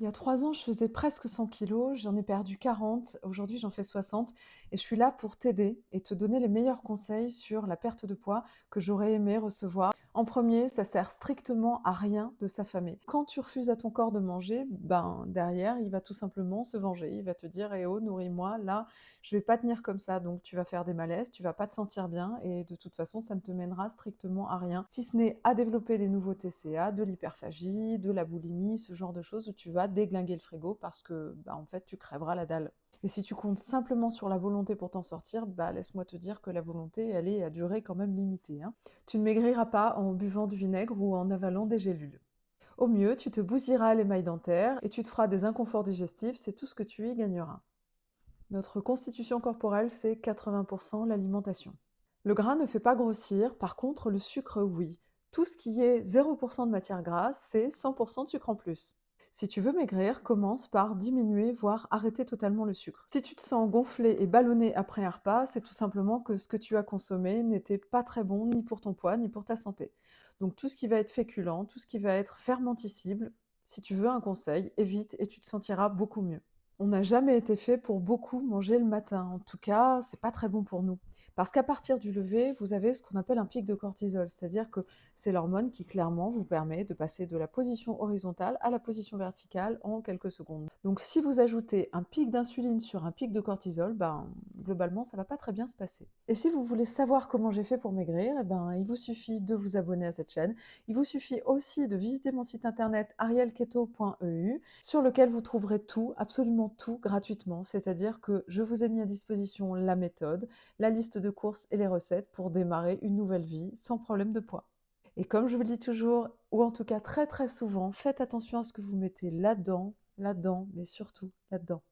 Il y a 3 ans, je faisais presque 100 kilos, j'en ai perdu 40, aujourd'hui j'en fais 60 et je suis là pour t'aider et te donner les meilleurs conseils sur la perte de poids que j'aurais aimé recevoir. En premier, ça sert strictement à rien de s'affamer. Quand tu refuses à ton corps de manger, ben derrière, il va tout simplement se venger. Il va te dire: «Eh oh, nourris-moi, là, je vais pas tenir comme ça». Donc tu vas faire des malaises, tu vas pas te sentir bien et de toute façon, ça ne te mènera strictement à rien, si ce n'est à développer des nouveaux TCA, de l'hyperphagie, de la boulimie, ce genre de choses où tu vas déglinguer le frigo parce que, bah, en fait, tu crèveras la dalle. Et si tu comptes simplement sur la volonté pour t'en sortir, bah, laisse-moi te dire que la volonté, elle est à durée quand même limitée, hein. Tu ne maigriras pas en buvant du vinaigre ou en avalant des gélules. Au mieux, tu te bousilleras l'émail dentaire et tu te feras des inconforts digestifs, c'est tout ce que tu y gagneras. Notre constitution corporelle, c'est 80% l'alimentation. Le gras ne fait pas grossir, par contre le sucre, oui. Tout ce qui est 0% de matière grasse, c'est 100% de sucre en plus. Si tu veux maigrir, commence par diminuer, voire arrêter totalement le sucre. Si tu te sens gonflé et ballonné après un repas, c'est tout simplement que ce que tu as consommé n'était pas très bon ni pour ton poids ni pour ta santé. Donc tout ce qui va être féculent, tout ce qui va être fermenticible, si tu veux un conseil, évite et tu te sentiras beaucoup mieux. On n'a jamais été fait pour beaucoup manger le matin. En tout cas, c'est pas très bon pour nous. Parce qu'à partir du lever, vous avez ce qu'on appelle un pic de cortisol, c'est-à-dire que c'est l'hormone qui clairement vous permet de passer de la position horizontale à la position verticale en quelques secondes. Donc si vous ajoutez un pic d'insuline sur un pic de cortisol, ben globalement ça va pas très bien se passer. Et si vous voulez savoir comment j'ai fait pour maigrir, eh ben il vous suffit de vous abonner à cette chaîne. Il vous suffit aussi de visiter mon site internet arielketo.eu sur lequel vous trouverez tout, absolument tout gratuitement. C'est-à-dire que je vous ai mis à disposition la méthode, la liste de courses et les recettes pour démarrer une nouvelle vie sans problème de poids. Et comme je vous le dis toujours, ou en tout cas très très souvent, faites attention à ce que vous mettez là-dedans, là-dedans, mais surtout là-dedans.